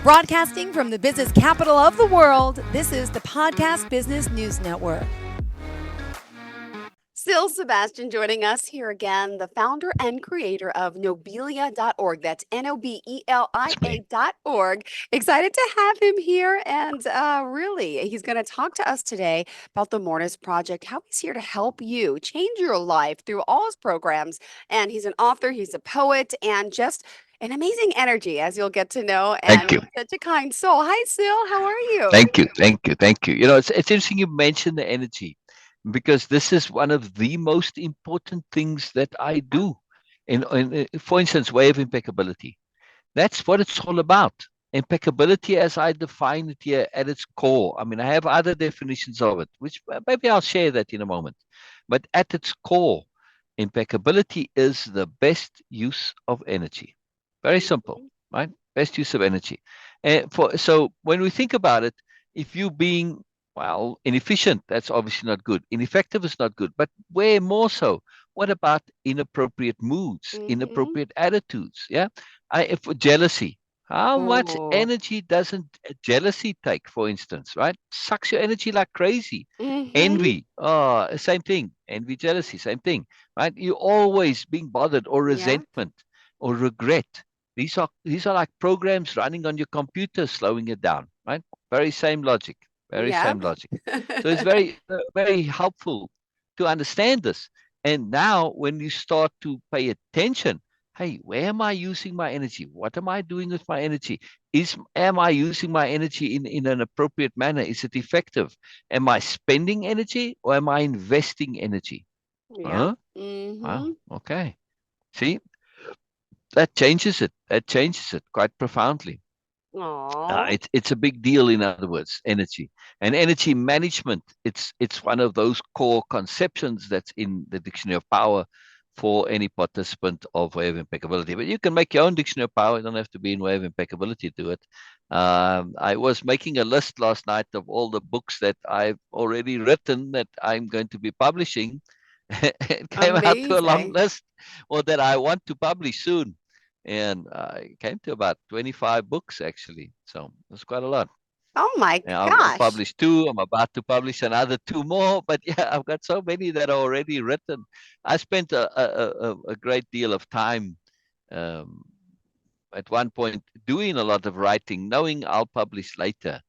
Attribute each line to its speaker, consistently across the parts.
Speaker 1: Broadcasting from the business capital of the world, this is the Podcast Business News Network.
Speaker 2: Still Sebastian joining us here again, the founder and creator of Nobelia.org. That's Nobelia.org. Excited to have him here. And really, he's going to talk to us today about the Mortis Project, how he's here to help you change your life through all his programs. And he's an author, he's a poet, and just an amazing energy, as you'll get to know,
Speaker 3: Thank
Speaker 2: and
Speaker 3: you.
Speaker 2: such a kind soul. Hi, Sil. How are you?
Speaker 3: Thank you. Thank you. Thank you. You know, it's interesting you mentioned the energy because this is one of the most important things that I do. For instance, way of impeccability. That's what it's all about. Impeccability, as I define it here at its core. I mean, I have other definitions of it, which maybe I'll share that in a moment. But at its core, impeccability is the best use of energy. Very simple,
Speaker 2: Mhm.
Speaker 3: right? Best use of energy. And so when we think about it, if you being inefficient, that's obviously not good. Ineffective is not good. But way more so, what about inappropriate moods,
Speaker 2: Mhm.
Speaker 3: inappropriate attitudes? Yeah. If jealousy, how much
Speaker 2: Oh.
Speaker 3: energy doesn't jealousy take, for instance, right? Sucks your energy like crazy.
Speaker 2: Mhm.
Speaker 3: Envy, same thing. Envy, jealousy, same thing, right? You always being bothered or
Speaker 2: Yeah.
Speaker 3: resentment or regret. These are like programs running on your computer, slowing it down, right? Very same logic, very
Speaker 2: Yeah.
Speaker 3: same logic. So it's very helpful to understand this. And now, when you start to pay attention, hey, where am I using my energy? What am I doing with my energy? Am I using my energy in an appropriate manner? Is it effective? Am I spending energy or am I investing energy?
Speaker 2: Yeah.
Speaker 3: Huh? Wow.
Speaker 2: Mhm.
Speaker 3: Okay. See, that changes it. That changes it quite profoundly.
Speaker 2: Aw.
Speaker 3: It's a big deal, in other words, energy and energy management. It's one of those core conceptions that's in the Dictionary of Power for any participant of Way of Impeccability. But you can make your own Dictionary of Power. You don't have to be in Way of Impeccability to do it. I was making a list last night of all the books that I've already written that I'm going to be publishing. It came out to a long
Speaker 2: Amazing.
Speaker 3: list, or that I want to publish soon, and I came to about 25 books actually. So it's quite a lot.
Speaker 2: Oh my
Speaker 3: Yeah, I've
Speaker 2: gosh.
Speaker 3: published two. I'm about to publish another two more. But yeah, I've got so many that are already written. I spent a great deal of time um, at one point doing a lot of writing, knowing I'll publish later.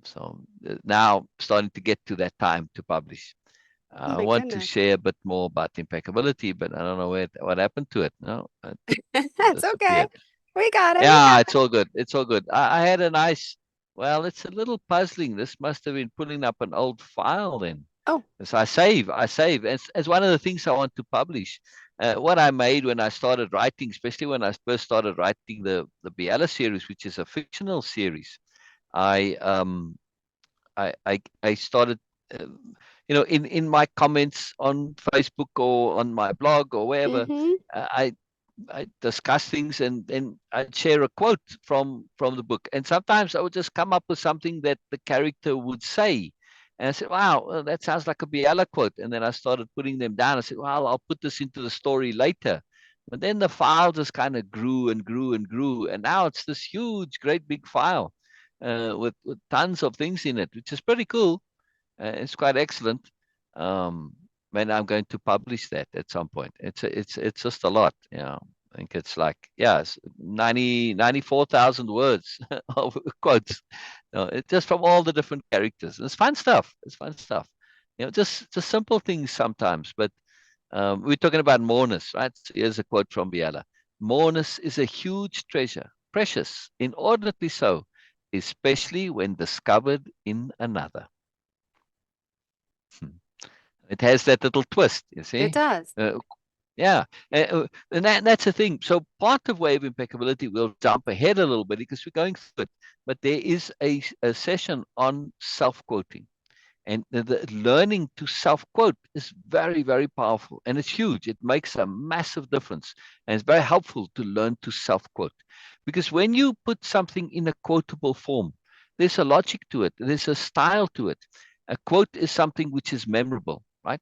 Speaker 3: So now starting to get to that time to publish.
Speaker 2: Oh
Speaker 3: I
Speaker 2: my
Speaker 3: want to
Speaker 2: goodness.
Speaker 3: share a bit more about impeccability, but I don't know what happened to it. No, it
Speaker 2: That's okay.
Speaker 3: disappeared.
Speaker 2: We got it. We
Speaker 3: Yeah,
Speaker 2: got
Speaker 3: it's all good. It's all good. I had a nice, well, it's a little puzzling. This must have been pulling up an old file then.
Speaker 2: Oh.
Speaker 3: So I save as one of the things I want to publish. What I made when I started writing, especially when I first started writing the Biala series, which is a fictional series. I um I started, uh, in my comments on Facebook or on my blog or wherever,
Speaker 2: Mhm.
Speaker 3: I discuss things, and then I'd share a quote from the book. And sometimes I would just come up with something that the character would say. And I said, wow, well, that sounds like a Biala quote. And then I started putting them down. I said, well, I'll put this into the story later. But then the file just kind of grew and grew and grew. And now it's this huge, great big file with tons of things in it, which is pretty cool. It's quite excellent. Um, when I'm going to publish that at some point. It's just a lot. I think it's like, yeah, it's 94,000 words of quotes. It's just from all the different characters. It's fun stuff. It's fun stuff. Just simple things sometimes. But we're talking about mourners, right? So here's a quote from Biala. Mourners is a huge treasure, precious, inordinately so, especially when discovered in another. Hmm. It has that little twist, you
Speaker 2: It
Speaker 3: see.
Speaker 2: does.
Speaker 3: Uh, yeah, and that's the thing. So part of Way of Impeccability, we'll jump ahead a little bit because we're going through it, but there is a session on self-quoting. And the learning to self-quote is very, very powerful, and it's huge. It makes a massive difference, and it's very helpful to learn to self-quote, because when you put something in a quotable form, there's a logic to it. There's a style to it. A quote is something which is memorable, right?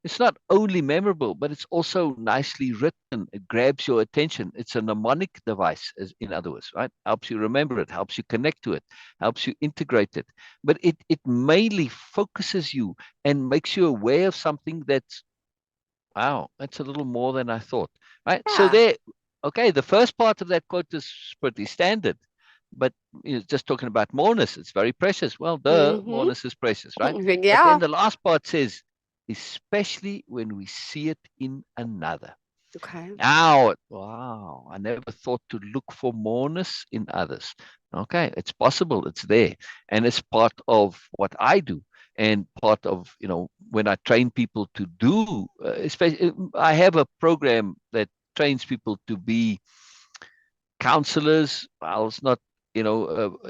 Speaker 3: It's not only memorable, but it's also nicely written. It grabs your attention. It's a mnemonic device, as in other words, right? Helps you remember it, helps you connect to it, helps you integrate it. But it mainly focuses you and makes you aware of something that's, wow, that's a little more than I thought, right? So
Speaker 2: Yeah.
Speaker 3: there, okay, the first part of that quote is pretty standard, but just talking about moreness, it's very precious. Well, duh,
Speaker 2: Mm-hmm.
Speaker 3: moreness is precious, right? But then
Speaker 2: Yeah.
Speaker 3: the last part says, especially when we see it in another.
Speaker 2: Okay.
Speaker 3: Now, wow, I never thought to look for moreness in others. Okay, it's possible, it's there, and it's part of what I do, and part of, when I train people to do, especially, I have a program that trains people to be counselors. Well, it's not,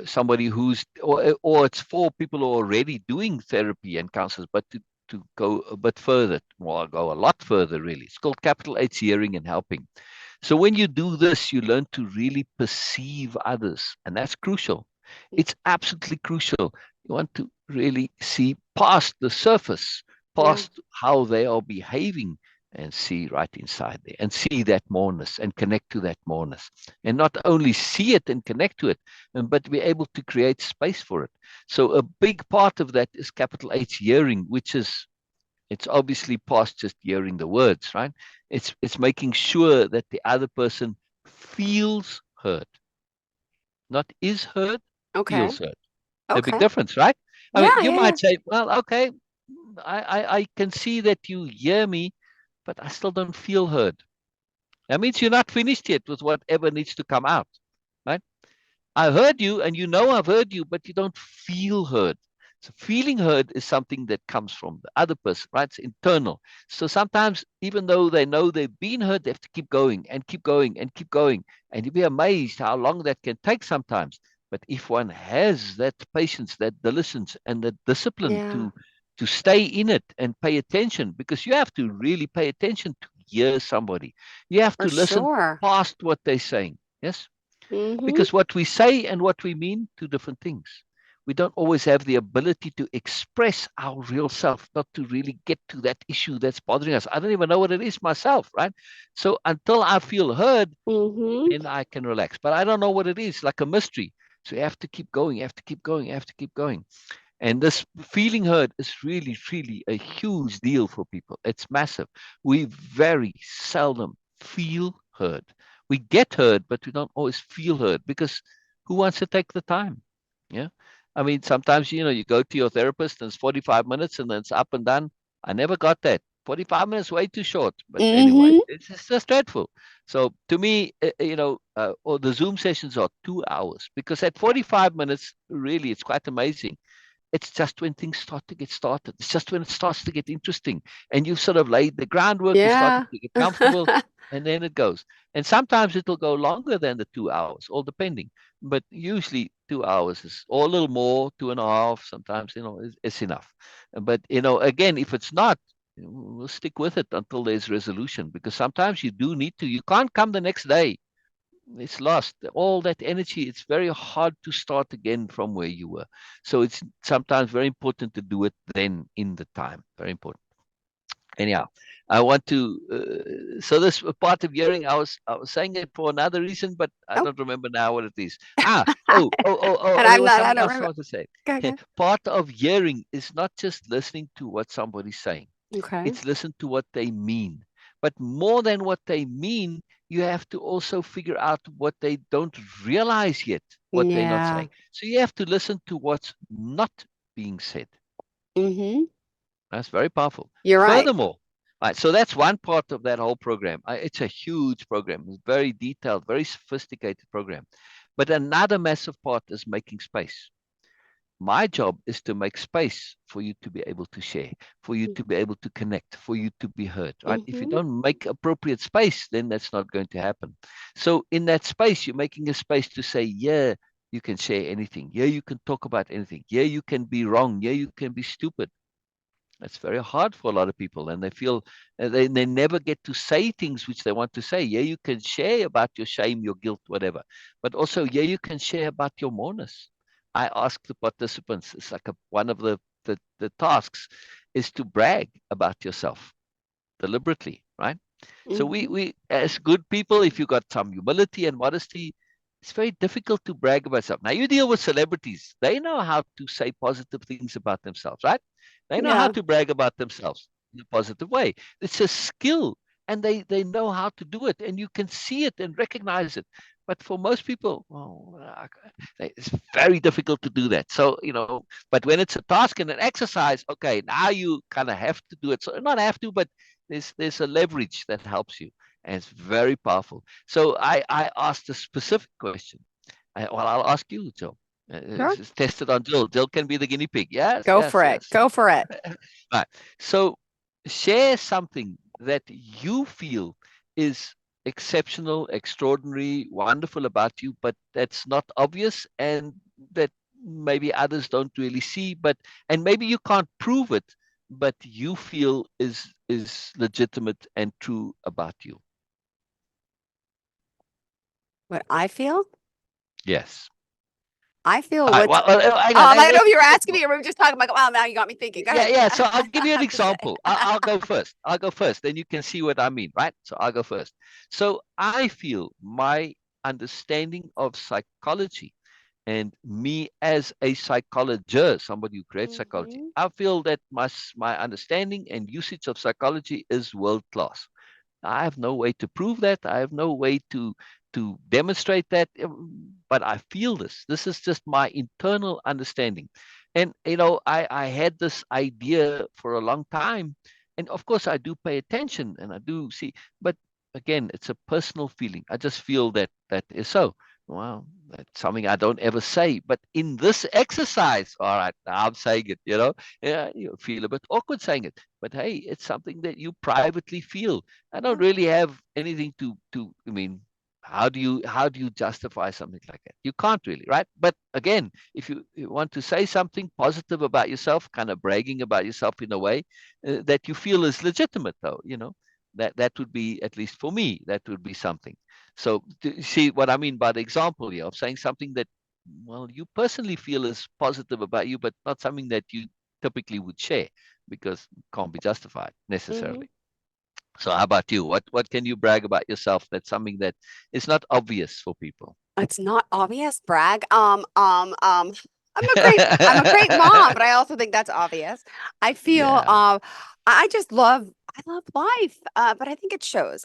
Speaker 3: somebody who's, or it's for people who are already doing therapy and counselors, but to go a bit further, well, go a lot further, really. It's called capital H hearing and helping. So when you do this, you learn to really perceive others, and that's crucial. It's absolutely crucial. You want to really see past the surface,
Speaker 2: Yeah.
Speaker 3: past how they are behaving, and see right inside there, and see that moreness, and connect to that moreness, and not only see it and connect to it, but be able to create space for it. So a big part of that is capital H hearing, which is, it's obviously past just hearing the words, right? It's making sure that the other person feels heard, not is heard,
Speaker 2: Okay.
Speaker 3: feels heard. A big
Speaker 2: Okay.
Speaker 3: difference, right? I
Speaker 2: Yeah,
Speaker 3: mean, you
Speaker 2: yeah,
Speaker 3: might say, well, okay, I can see that you hear me, but I still don't feel heard. That means you're not finished yet with whatever needs to come out, right? I heard you, and I've heard you, but you don't feel heard. So feeling heard is something that comes from the other person, right? It's internal. So sometimes, even though they know they've been heard, they have to keep going and keep going and keep going. And you'd be amazed how long that can take sometimes. But if one has that patience, that diligence, and that discipline
Speaker 2: yeah.
Speaker 3: to stay in it and pay attention, because you have to really pay attention to hear somebody. You have
Speaker 2: For
Speaker 3: to listen
Speaker 2: sure.
Speaker 3: past what they're saying. Yes,
Speaker 2: Mm-hmm.
Speaker 3: because what we say and what we mean, two different things. We don't always have the ability to express our real self, not to really get to that issue that's bothering us. I don't even know what it is myself, right? So until I feel heard,
Speaker 2: Mm-hmm.
Speaker 3: then I can relax. But I don't know what it is, like a mystery. So you have to keep going, you have to keep going, you have to keep going. And this feeling heard is really, really a huge deal for people. It's massive. We very seldom feel heard. We get heard, but we don't always feel heard, because who wants to take the time? Yeah. I mean, sometimes, you go to your therapist and it's 45 minutes and then it's up and done. I never got that. 45 minutes, way too short. But anyway,
Speaker 2: Mm-hmm.
Speaker 3: it's just dreadful. So to me, or the Zoom sessions are 2 hours, because at 45 minutes, really, it's quite amazing. It's just when things start to get started. It's just when it starts to get interesting, and you've sort of laid the groundwork, you're starting
Speaker 2: Yeah.
Speaker 3: to get comfortable, and then it goes. And sometimes it'll go longer than the 2 hours, all depending. But usually 2 hours is, or a little more, 2.5, sometimes, it's enough. But, again, if it's not, we'll stick with it until there's resolution, because sometimes you do need to, you can't come the next day. It's lost all that energy. It's very hard to start again from where you were. So it's sometimes very important to do it then, in the time. Very important. Anyhow, I want to, so this part of hearing, I was saying it for another reason, but I
Speaker 2: Oh.
Speaker 3: don't remember now what it is. Oh,
Speaker 2: And
Speaker 3: there
Speaker 2: I'm
Speaker 3: was
Speaker 2: not, I
Speaker 3: something
Speaker 2: don't
Speaker 3: else I
Speaker 2: remember.
Speaker 3: want to say.
Speaker 2: Okay, okay.
Speaker 3: Part of hearing is not just listening to what somebody's saying.
Speaker 2: Okay.
Speaker 3: It's listen to what they mean. But more than what they mean, you have to also figure out what they don't realize yet, what they're not
Speaker 2: Yeah.
Speaker 3: saying. So you have to listen to what's not being said.
Speaker 2: Mm-hmm.
Speaker 3: That's very powerful.
Speaker 2: You're right.
Speaker 3: Furthermore, right, so that's one part of that whole program. It's a huge program. It's very detailed, very sophisticated program. But another massive part is making space. My job is to make space for you to be able to share, for you to be able to connect, for you to be heard, right? If you
Speaker 2: Mm-hmm.
Speaker 3: don't make appropriate space, then that's not going to happen. So in that space, you're making a space to say, yeah, you can share anything. Yeah, you can talk about anything. Yeah, you can be wrong. Yeah, you can be stupid. That's very hard for a lot of people, and they feel they never get to say things which they want to say. Yeah, you can share about your shame, your guilt, whatever, but also, yeah, you can share about your mourners. I ask the participants, it's like one of the tasks is to brag about yourself. deliberately, right? So
Speaker 2: Mhm.
Speaker 3: we as good people, if you got some humility and modesty, it's very difficult to brag about stuff. Now you deal with celebrities; they know how to say positive things about themselves, right? They know how
Speaker 2: Yeah.
Speaker 3: to brag about themselves in a positive way. It's a skill, and they know how to do it, and you can see it and recognize it. But for most people, well, it's very difficult to do that. So, but when it's a task and an exercise, okay, now you kind of have to do it. So not have to, but there's a leverage that helps you, and it's very powerful. So I asked a specific question. Well, I'll ask you, Jill.
Speaker 2: Sure.
Speaker 3: It's tested on Jill. Jill can be the guinea pig. Yes,
Speaker 2: Go
Speaker 3: yes,
Speaker 2: for it.
Speaker 3: yes.
Speaker 2: Go for it.
Speaker 3: Right. So share something that you feel is exceptional, extraordinary, wonderful about you, but that's not obvious and that maybe others don't really see, and maybe you can't prove it, but you feel is legitimate and true about you.
Speaker 2: What I feel?
Speaker 3: Yes.
Speaker 2: I feel
Speaker 3: All right.
Speaker 2: what's
Speaker 3: Well, hang
Speaker 2: Oh,
Speaker 3: on.
Speaker 2: I don't know if you were
Speaker 3: Let's
Speaker 2: asking me or we were just talking about, wow, now you got me thinking. Go
Speaker 3: Yeah,
Speaker 2: ahead.
Speaker 3: yeah.
Speaker 2: Yeah.
Speaker 3: So I'll give you
Speaker 2: I
Speaker 3: an
Speaker 2: have to say.
Speaker 3: example. I'll go first. I'll go first. Then you can see what I mean, right? So I'll go first. So I feel my understanding of psychology and me as a psychologist, somebody who creates psychology,
Speaker 2: Mhm.
Speaker 3: I feel that my understanding and usage of psychology is world class. I have no way to prove that. I have no way to demonstrate that, but I feel this. This is just my internal understanding. And I had this idea for a long time, and of course I do pay attention and I do see, but again, it's a personal feeling. I just feel that that is so. Well, that's something I don't ever say, but in this exercise, all right, now I'm saying it. Yeah, you feel a bit awkward saying it, but hey, it's something that you privately feel. I don't
Speaker 2: Yeah.
Speaker 3: really have anything to. I mean, how do you justify something like that? You can't really, right? But again, if you want to say something positive about yourself, kind of bragging about yourself in a way that you feel is legitimate, though, that would be, at least for me, that would be something. So to see what I mean by the example here of saying something that, well, you personally feel is positive about you, but not something that you typically would share because it can't be justified
Speaker 2: Mhm.
Speaker 3: necessarily. So how about you? What can you brag about yourself that's something that is not obvious for people?
Speaker 2: It's not obvious, brag. I'm a great mom, but I also think that's obvious. I feel
Speaker 3: Yeah,
Speaker 2: I just love life. But I think it shows.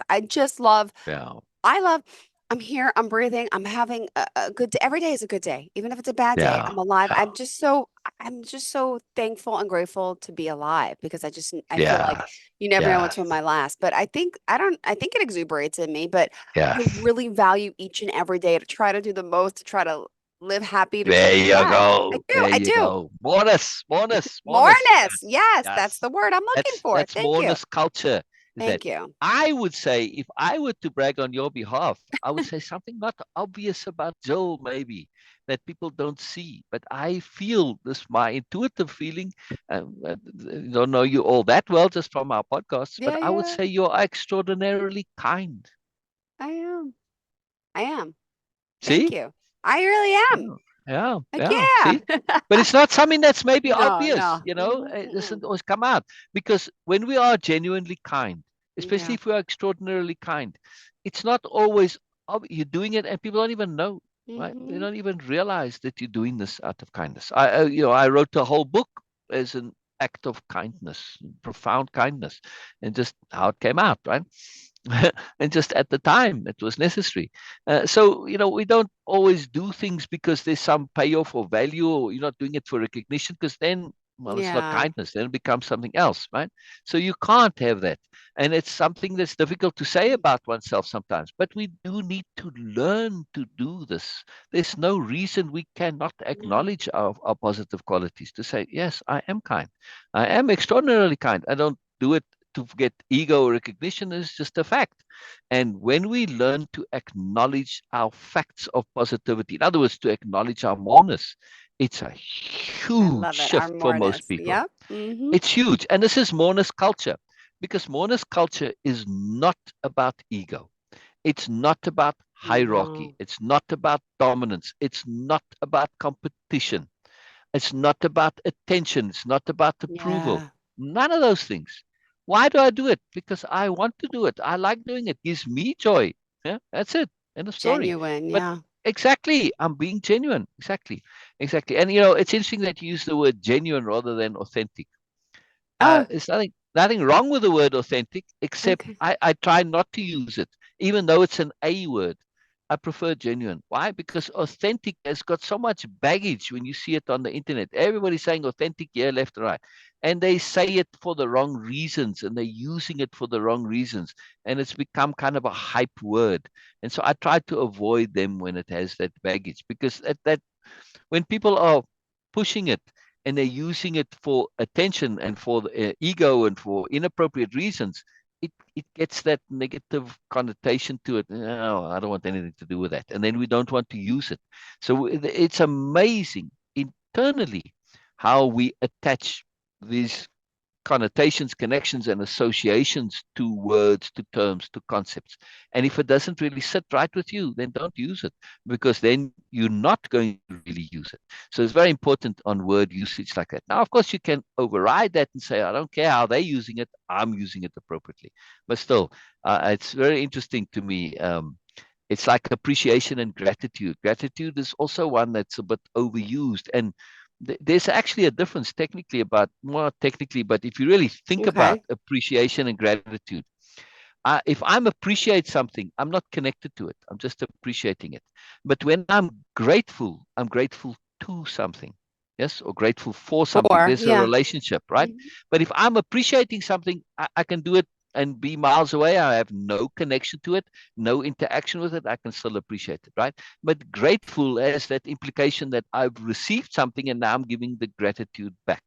Speaker 3: yeah,
Speaker 2: I love, I'm here, I'm breathing, I'm having a good day. Every day is a good day, even if it's a bad day.
Speaker 3: yeah,
Speaker 2: I'm alive.
Speaker 3: yeah,
Speaker 2: I'm just so thankful and grateful to be alive because I feel like
Speaker 3: yeah,
Speaker 2: you never know
Speaker 3: yeah,
Speaker 2: what's my last. But I think it exuberates in me, but I
Speaker 3: yes.
Speaker 2: really value each and every day to try to do the most, to try to live happy,
Speaker 3: There you
Speaker 2: yeah,
Speaker 3: go. There
Speaker 2: I
Speaker 3: you
Speaker 2: do.
Speaker 3: go. Moreness, Moreness, Moreness.
Speaker 2: Moreness.
Speaker 3: Yes,
Speaker 2: Yes, that's
Speaker 3: yes.
Speaker 2: the word I'm looking
Speaker 3: That's
Speaker 2: for.
Speaker 3: that's
Speaker 2: Thank you.
Speaker 3: Moreness culture. Is that
Speaker 2: Thank you.
Speaker 3: I would say if I were to brag on your behalf, I would say something not obvious about Jill, maybe that people don't see. But I feel this, my intuitive feeling. Don't know you all that well just from our podcasts, but
Speaker 2: Yeah,
Speaker 3: I would
Speaker 2: yeah.
Speaker 3: say you're extraordinarily kind.
Speaker 2: I am. I am. Thank
Speaker 3: See?
Speaker 2: you. I really am.
Speaker 3: Yeah, yeah,
Speaker 2: Like,
Speaker 3: yeah.
Speaker 2: yeah.
Speaker 3: See, but it's not something that's maybe
Speaker 2: No,
Speaker 3: obvious.
Speaker 2: no.
Speaker 3: It
Speaker 2: Mm-mm.
Speaker 3: doesn't always come out because when we are genuinely kind, especially
Speaker 2: Yeah.
Speaker 3: if we are extraordinarily kind, it's not always you're doing it and people don't even know, right? They
Speaker 2: Hmm.
Speaker 3: don't even realize that you're doing this out of kindness. I wrote a whole book as an act of kindness, profound kindness, and just how it came out, right? And just at the time it was necessary. So we don't always do things because there's some payoff or value, or you're not doing it for recognition, because then, well, it's not
Speaker 2: Yeah.
Speaker 3: kindness, then it becomes something else, right? So you can't have that, and it's something that's difficult to say about oneself sometimes, but we do need to learn to do this. There's no reason we cannot
Speaker 2: No.
Speaker 3: acknowledge our positive qualities, to say, yes, I am kind, I am extraordinarily kind. I don't do it to get ego recognition, is just a fact. And when we learn to acknowledge our facts of positivity, in other words, to acknowledge our moreness, it's a
Speaker 2: I
Speaker 3: huge
Speaker 2: love it. Our
Speaker 3: shift for most
Speaker 2: moreness.
Speaker 3: people.
Speaker 2: Yep. Hmm.
Speaker 3: It's huge. And this is moreness culture, because moreness culture is not about ego. It's not about hierarchy.
Speaker 2: No.
Speaker 3: It's not about dominance. It's not about competition. It's not about attention. It's not about approval.
Speaker 2: Yeah.
Speaker 3: None of those things. Why do I do it? Because I want to do it. I like doing it. Gives me joy. Yeah, that's it. End of story.
Speaker 2: Genuine.
Speaker 3: But
Speaker 2: Yeah.
Speaker 3: exactly, I'm being genuine. Exactly, exactly. And it's interesting that you use the word genuine rather than authentic.
Speaker 2: Oh,
Speaker 3: There's nothing wrong with the word authentic, except
Speaker 2: okay.
Speaker 3: I try not to use it, even though it's an A word. I prefer genuine. Why? Because authentic has got so much baggage when you see it on the internet. Everybody's saying authentic here, left, and right. And they say it for the wrong reasons and they're using it for the wrong reasons. And it's become kind of a hype word. And so I try to avoid them when it has that baggage, because that when people are pushing it and they're using it for attention and for the, ego and for inappropriate reasons, it gets that negative connotation to it. No, I don't want anything to do with that. And then we don't want to use it. So it's amazing internally how we attach these connotations, connections, and associations to words, to terms, to concepts. And if it doesn't really sit right with you, then don't use it, because then you're not going to really use it. So it's very important on word usage like that. Now, of course, you can override that and say, I don't care how they're using it, I'm using it appropriately. But still, it's very interesting to me. It's like appreciation and gratitude. Gratitude is also one that's a bit overused. And there's actually a difference technically about, more technically, but if you really think about
Speaker 2: Okay.
Speaker 3: appreciation and gratitude, if I'm appreciate something, I'm not connected to it. I'm just appreciating it. But when I'm grateful to something. Yes, or grateful for something.
Speaker 2: Four.
Speaker 3: There's a
Speaker 2: Yeah.
Speaker 3: relationship, right?
Speaker 2: Mhm.
Speaker 3: But if I'm appreciating something, I can do it and be miles away. I have no connection to it, no interaction with it. I can still appreciate it, right? But grateful has that implication that I've received something and now I'm giving the gratitude back.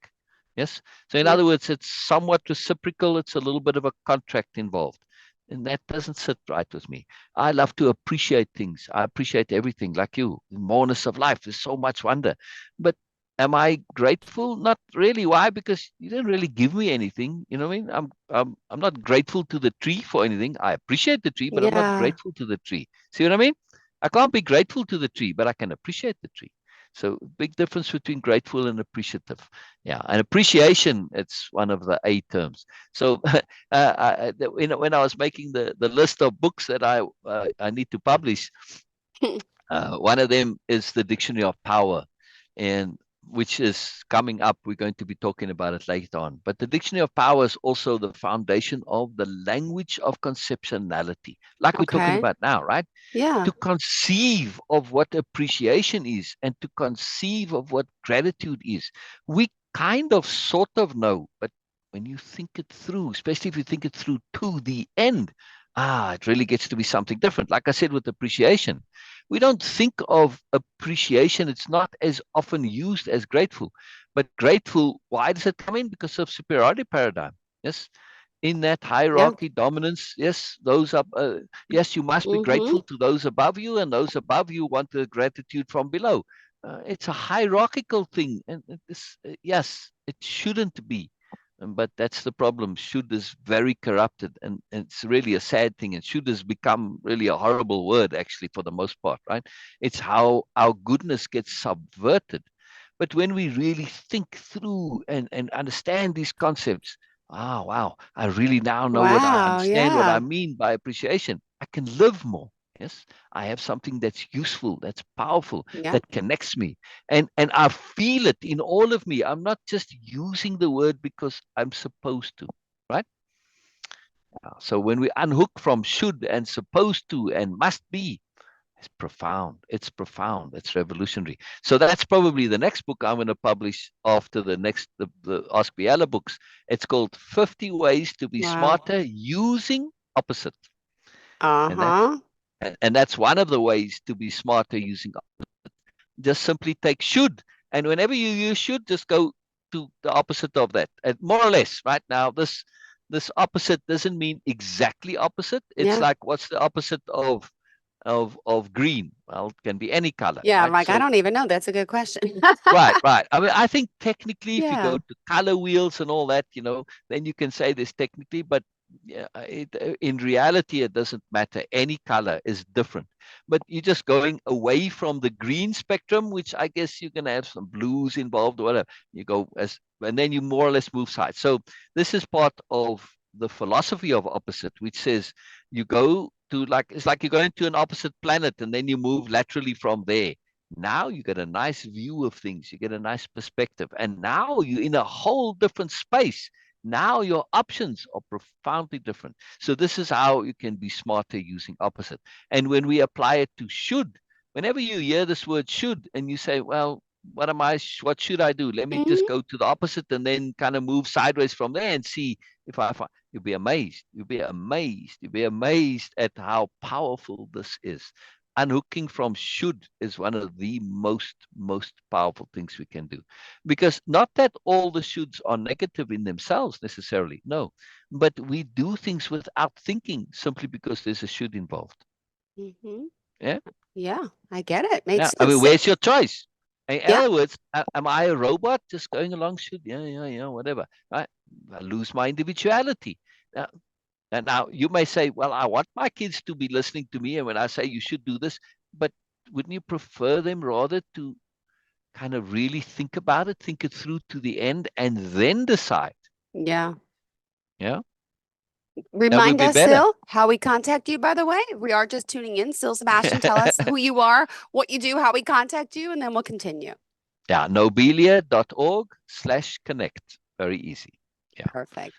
Speaker 3: Yes. So in
Speaker 2: Yeah.
Speaker 3: other words, it's somewhat reciprocal. It's a little bit of a contract involved. And that doesn't sit right with me. I love to appreciate things. I appreciate everything, like you. The moreness of life. There's so much wonder. But am I grateful? Not really. Why? Because you didn't really give me anything. You know what I mean? I'm not grateful to the tree for anything. I appreciate the tree, but I'm not
Speaker 2: Yeah.
Speaker 3: grateful to the tree. See what I mean? I can't be grateful to the tree, but I can appreciate the tree. So big difference between grateful and appreciative. Yeah, and appreciation, it's one of the A terms. So when I was making the list of books that I need to publish, one of them is the Dictionary of Power, and which is coming up. We're going to be talking about it later on. But the Dictionary of Power is also the foundation of the language of conceptuality, like we're talking
Speaker 2: Okay.
Speaker 3: about now, right?
Speaker 2: Yeah.
Speaker 3: To conceive of what appreciation is and to conceive of what gratitude is. We kind of sort of know, but when you think it through, especially if you think it through to the end, it really gets to be something different. Like I said, with appreciation, we don't think of appreciation. It's not as often used as grateful. But grateful, why does it come in? Because of superiority paradigm. Yes, in that
Speaker 2: Yeah.
Speaker 3: hierarchy dominance, yes, those up, yes, you must be
Speaker 2: Mm-hmm.
Speaker 3: grateful to those above you, and those above you want the gratitude from below. It's a hierarchical thing, and yes, it shouldn't be. But that's the problem. Should is very corrupted, and it's really a sad thing. And should has become really a horrible word, actually, for the most part, right? It's how our goodness gets subverted. But when we really think through and understand these concepts, wow, I really now know what I
Speaker 2: Wow.
Speaker 3: understand what I
Speaker 2: Yeah.
Speaker 3: mean by appreciation. I can live more. Yes, I have something that's useful, that's powerful,
Speaker 2: Yeah.
Speaker 3: that connects me, and I feel it in all of me. I'm not just using the word because I'm supposed to, right? So when we unhook from should and supposed to and must be, it's profound. It's profound. It's revolutionary. So that's probably the next book I'm going to publish after the Ask Biella books. It's called 50 Ways to Be
Speaker 2: Wow.
Speaker 3: Smarter Using Opposite. And that
Speaker 2: Uh-huh.
Speaker 3: and that's one of the ways to be smarter using just simply take should. And whenever you use should, just go to the opposite of that. And more or less, right? Now this opposite doesn't mean exactly opposite. It's
Speaker 2: Yeah.
Speaker 3: like what's the opposite of green? Well, it can be any color,
Speaker 2: Yeah. I'm
Speaker 3: right?
Speaker 2: like, I
Speaker 3: So
Speaker 2: don't even know. That's a good question.
Speaker 3: right. I mean, I think technically, if you go
Speaker 2: Yeah.
Speaker 3: to color wheels and all that, then you can say this technically, but yeah, in reality, it doesn't matter. Any color is different, but you're just going away from the green spectrum, which I guess you can have some blues involved or whatever. You go and then you more or less move sides. So this is part of the philosophy of opposite, which says you go to it's like you're going to an opposite planet and then you move laterally from there. Now you get a nice view of things, you get a nice perspective, and now you're in a whole different space. Now your options are profoundly different. So this is how you can be smarter using opposite. And when we apply it to should, whenever you hear this word should and you say, well, what should I do? Let me just go to the opposite and then kind of move sideways from there and see if I find. You'll be amazed. You'll be amazed. You'll be amazed at how powerful this is. Unhooking from should is one of the most powerful things we can do, because not that all the shoulds are negative in themselves necessarily, no, but we do things without thinking simply because there's a should involved.
Speaker 2: Yeah, I get it. Makes sense.
Speaker 3: I mean, where's your choice? In
Speaker 2: Yeah.
Speaker 3: other words, am I a robot just going along? Should whatever. Right? I lose my individuality. And now you may say, well, I want my kids to be listening to me. And when I say you should do this, but wouldn't you prefer them rather to kind of really think about it, think it through to the end, and then decide?
Speaker 2: Yeah.
Speaker 3: Yeah.
Speaker 2: Remind us, Sil, how we contact you, by the way. We are just tuning in. Sil Sebastian, tell us who you are, what you do, how we contact you, and then we'll continue.
Speaker 3: Yeah, nobelia.org/connect. Very easy. Yeah.
Speaker 2: Perfect.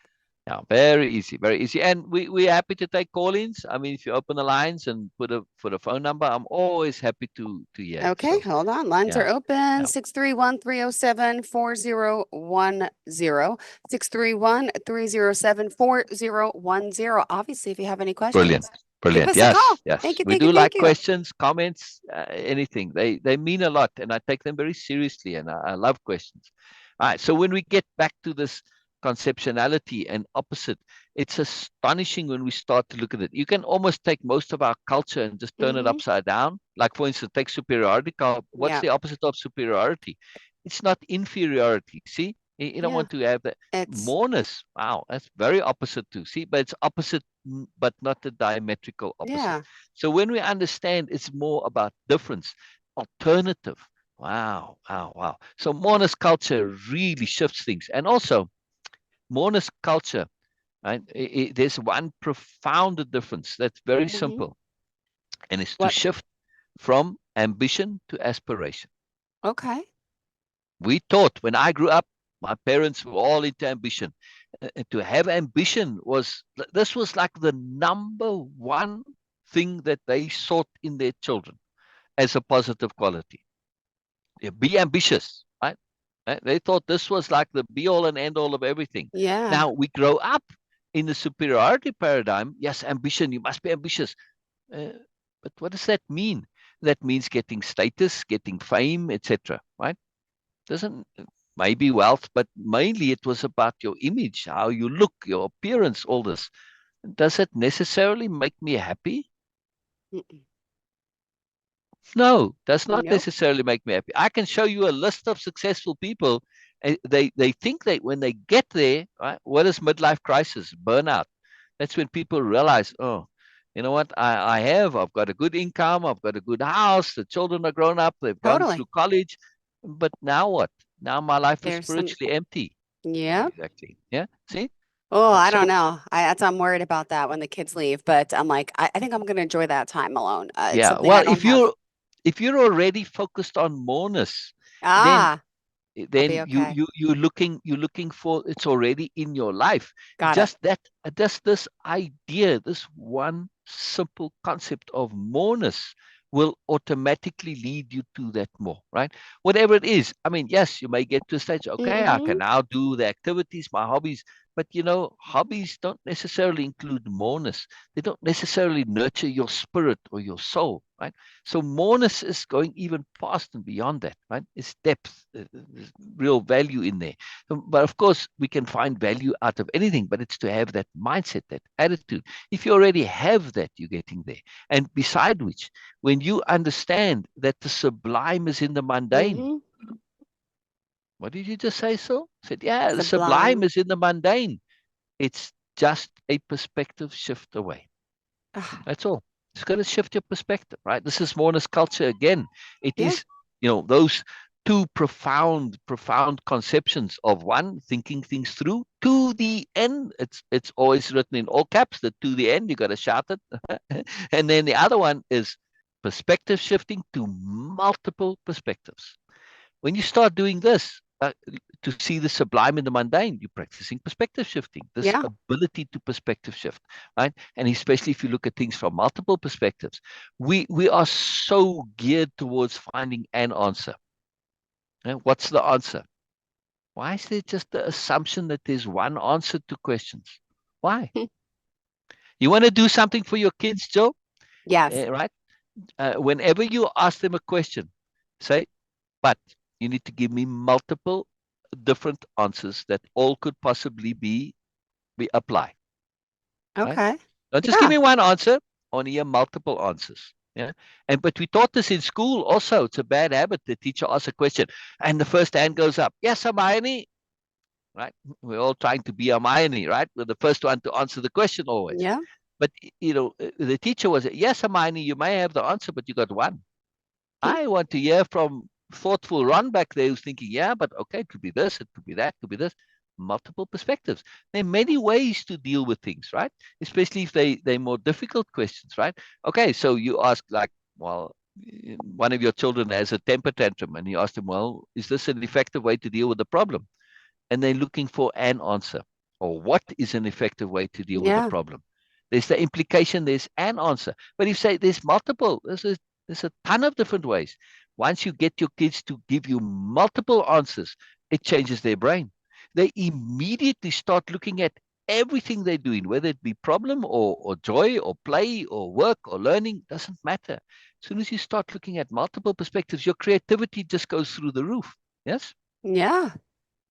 Speaker 3: Yeah, very easy, very easy. And we're happy to take call-ins. I mean, if you open the lines and put a phone number, I'm always happy to hear.
Speaker 2: Okay, so, hold on. Lines are open. 631-307-4010. 631-307-4010. Obviously, if you have any questions.
Speaker 3: Brilliant.
Speaker 2: Give us a call.
Speaker 3: Yes.
Speaker 2: Thank you,
Speaker 3: we do like questions, comments, anything. They mean a lot, and I take them very seriously, and I love questions. All right, so when we get back to this conceptuality and opposite, it's astonishing when we start to look at it. You can almost take most of our culture and just turn it upside down. Like, for instance, take superiority. What's the opposite of superiority? It's not inferiority. See, you don't want to have that. Moreness. Wow, that's very opposite too. See, but it's opposite, but not the diametrical opposite.
Speaker 2: Yeah.
Speaker 3: So when we understand, it's more about difference, alternative. Wow. So moreness culture really shifts things. And also, moreness culture, right? There's one profound difference that's very simple, and it's to shift from ambition to aspiration.
Speaker 2: Okay.
Speaker 3: We taught, when I grew up, my parents were all into ambition. To have ambition was like the number one thing that they sought in their children as a positive quality. Be ambitious, right? They thought this was like the be all and end all of everything.
Speaker 2: Yeah.
Speaker 3: Now we grow up in the superiority paradigm. Yes, ambition, you must be ambitious. But what does that mean? That means getting status, getting fame, etc. Right? Maybe wealth, but mainly it was about your image, how you look, your appearance, all this. Does it necessarily make me happy? No, does not necessarily make me happy. I can show you a list of successful people. They think that when they get there, right? What is midlife crisis? Burnout. That's when people realize, oh, you know what? I've got a good income. I've got a good house. The children are grown up. They've gone through college. But now what? Now my life is spiritually empty.
Speaker 2: Yeah.
Speaker 3: Exactly. Yeah. See?
Speaker 2: Oh, I don't know. I'm worried about that when the kids leave, but I'm like, I think I'm going to enjoy that time alone.
Speaker 3: Yeah. Well, if you're already focused on moreness, then you're looking for, it's already in your life. Just this idea, this one simple concept of moreness will automatically lead you to that more, right? Whatever it is. I mean, yes, you may get to a stage, okay, I can now do the activities, my hobbies, but hobbies don't necessarily include moreness. They don't necessarily nurture your spirit or your soul, right? So moreness is going even past and beyond that, right? It's depth, there's real value in there. But of course, we can find value out of anything, but it's to have that mindset, that attitude. If you already have that, you're getting there. And beside which, when you understand that the sublime is in the mundane, what did you just say, so? I said, yeah, the sublime is in the mundane. It's just a perspective shift away. That's all. It's going to shift your perspective, right? This is moreness culture again. It is, those two profound conceptions of one, thinking things through, to the end. It's always written in all caps. The to the end, you got to shout it. And then the other one is perspective shifting to multiple perspectives. When you start doing this, to see the sublime in the mundane, you're practicing perspective shifting, this
Speaker 2: Yeah.
Speaker 3: ability to perspective shift, right? And especially if you look at things from multiple perspectives, we are so geared towards finding an answer. What's the answer? Why is there just the assumption that there's one answer to questions? Why? You want to do something for your kids, Joe?
Speaker 2: Yes.
Speaker 3: Right? Whenever you ask them a question, say, but you need to give me multiple different answers that all could possibly be apply. Right?
Speaker 2: Okay.
Speaker 3: Don't just give
Speaker 2: Yeah.
Speaker 3: me one answer, only hear multiple answers. Yeah. But we taught this in school also. It's a bad habit. The teacher asks a question and the first hand goes up. Yes, Hermione. Right? We're all trying to be Hermione, right? We're the first one to answer the question always.
Speaker 2: Yeah.
Speaker 3: But the teacher was, yes, Hermione, you may have the answer, but you got one. I want to hear from thoughtful Ron back there who's thinking, yeah, but okay, it could be this, it could be that, it could be this. Multiple perspectives. There are many ways to deal with things, right? Especially if they're more difficult questions, right? Okay, so you ask like, well, one of your children has a temper tantrum and you ask them, well, is this an effective way to deal with the problem? And they're looking for an answer. Or what is an effective way to deal with the
Speaker 2: Yeah.
Speaker 3: problem? There's the implication, there's an answer. But if you say there's multiple, there's a ton of different ways. Once you get your kids to give you multiple answers, it changes their brain. They immediately start looking at everything they're doing, whether it be problem or joy or play or work or learning, doesn't matter. As soon as you start looking at multiple perspectives, your creativity just goes through the roof. Yes?
Speaker 2: Yeah.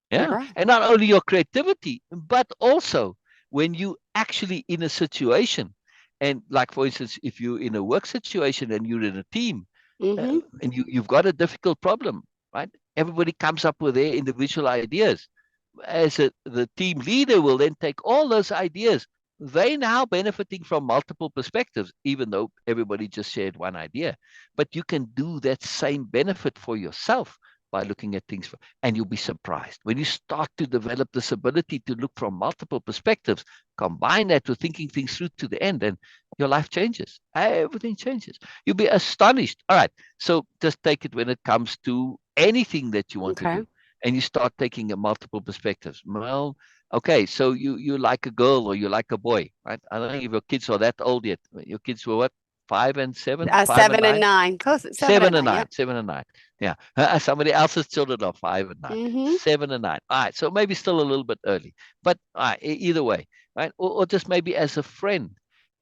Speaker 2: You're
Speaker 3: Yeah.
Speaker 2: right.
Speaker 3: And not only your creativity, but also when you actually in a situation, and like for instance, if you're in a work situation and you're in a team,
Speaker 2: Mm-hmm.
Speaker 3: and you've got a difficult problem, right? Everybody comes up with their individual ideas. The team leader will then take all those ideas. They now benefiting from multiple perspectives, even though everybody just shared one idea. But you can do that same benefit for yourself by looking at things, and you'll be surprised when you start to develop this ability to look from multiple perspectives. Combine that with thinking things through to the end, and your life changes. Everything changes. You'll be astonished. All right. So just take it when it comes to anything that you want to
Speaker 2: Okay.
Speaker 3: do, and you start taking a multiple perspectives. Well, okay, so you like a girl or you like a boy, right? I don't know if your kids are that old yet. Your kids were what? 5 and 7, 5 and 9,
Speaker 2: 7 and 9. Close.
Speaker 3: 7 and 9,
Speaker 2: 7 and 9. Yep.
Speaker 3: 7 and 9. Yeah. Somebody else's children are 5 and 9,
Speaker 2: Mm-hmm.
Speaker 3: 7 and 9. All right. So maybe still a little bit early, but either way, right? Or just maybe as a friend.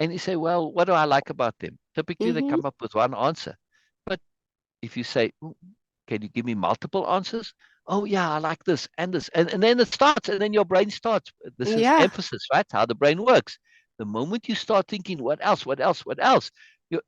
Speaker 3: And you say, well, what do I like about them? Typically, they
Speaker 2: Mm-hmm.
Speaker 3: come up with one answer. But if you say, can you give me multiple answers? Oh, yeah, I like this and this. And then it starts, and then your brain starts. This is
Speaker 2: Yeah.
Speaker 3: emphasis, right? How the brain works. The moment you start thinking, what else, what else, what else, you,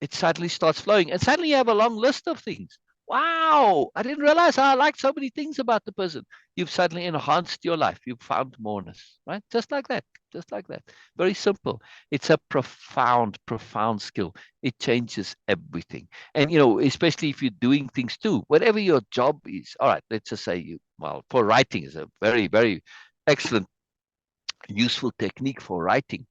Speaker 3: it suddenly starts flowing. And suddenly you have a long list of things. Wow, I didn't realize how I liked so many things about the person. You've suddenly enhanced your life. You've found moreness, right? Just like that. Just like that. Very simple. It's a profound, profound skill. It changes everything. And, especially if you're doing things too, whatever your job is. All right, let's just say for writing is a very, very excellent, useful technique for writing.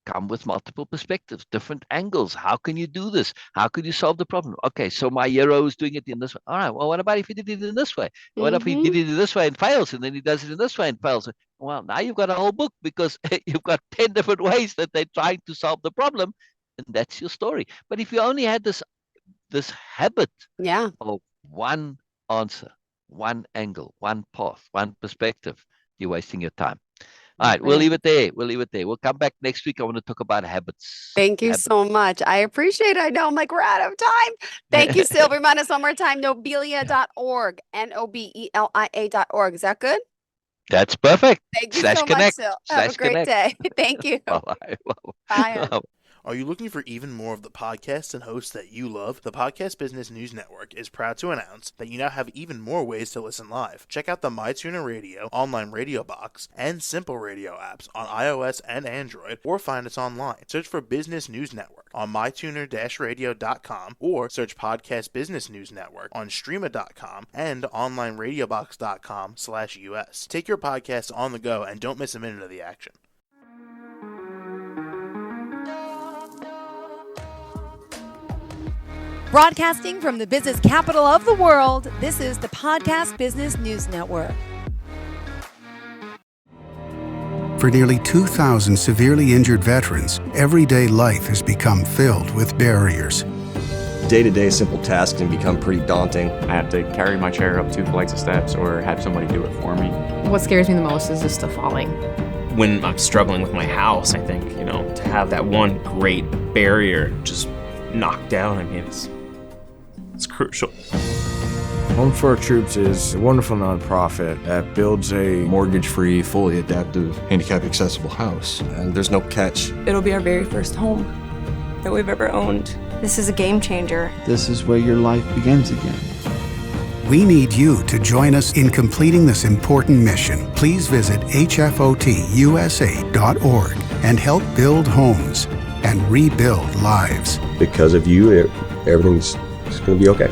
Speaker 3: Come with multiple perspectives, different angles. How can you do this? How could you solve the problem? Okay, so my hero is doing it in this way. All right, well, what about if he did it in this way? What if he
Speaker 2: Mm-hmm.
Speaker 3: did it in this way and fails, and then he does it in this way and fails? Well, now you've got a whole book because you've got 10 different ways that they're trying to solve the problem, and that's your story. But if you only had this habit
Speaker 2: Yeah.
Speaker 3: of one answer, one angle, one path, one perspective, you're wasting your time.
Speaker 2: I
Speaker 3: All right, we'll
Speaker 2: agree.
Speaker 3: leave it there. We'll leave it there. We'll come back next week. I want to talk about habits.
Speaker 2: Thank you
Speaker 3: Habits.
Speaker 2: so much. I appreciate it. I know I'm like, we're out of time. Thank you, Sylvia. Remind us one more time, nobelia.org, Nobelia.org. Is that good?
Speaker 3: That's perfect.
Speaker 2: Thank you
Speaker 3: Slash
Speaker 2: so much,
Speaker 3: connect.
Speaker 2: Sil. Have a
Speaker 3: Slash
Speaker 2: great
Speaker 3: connect.
Speaker 2: day. Thank you.
Speaker 3: Bye-bye.
Speaker 2: Bye.
Speaker 4: Are you looking for even more of the podcasts and hosts that you love? The Podcast Business News Network is proud to announce that you now have even more ways to listen live. Check out the MyTuner Radio, online radio box, and Simple Radio apps on iOS and Android, or find us online. Search for Business News Network on mytuner-radio.com, or search Podcast Business News Network on streama.com and onlineradiobox.com/US. Take your podcast on the go and don't miss a minute of the action.
Speaker 1: Broadcasting from the business capital of the world, this is the Podcast Business News Network.
Speaker 5: For nearly 2,000 severely injured veterans, everyday life has become filled with barriers.
Speaker 6: Day-to-day simple tasks can become pretty daunting.
Speaker 7: I have to carry my chair up 2 flights of steps or have somebody do it for me.
Speaker 8: What scares me the most is just the falling.
Speaker 9: When I'm struggling with my house, I think, to have that one great barrier just knocked down, it's crucial.
Speaker 10: Home for Our Troops is a wonderful nonprofit that builds a
Speaker 11: mortgage-free, fully adaptive, handicap-accessible house.
Speaker 6: And there's no catch.
Speaker 12: It'll be our very first home that we've ever owned. This is a game changer.
Speaker 13: This is where your life begins again.
Speaker 5: We need you to join us in completing this important mission. Please visit hfotusa.org and help build homes and rebuild lives.
Speaker 6: Because of you, everything's going to be okay.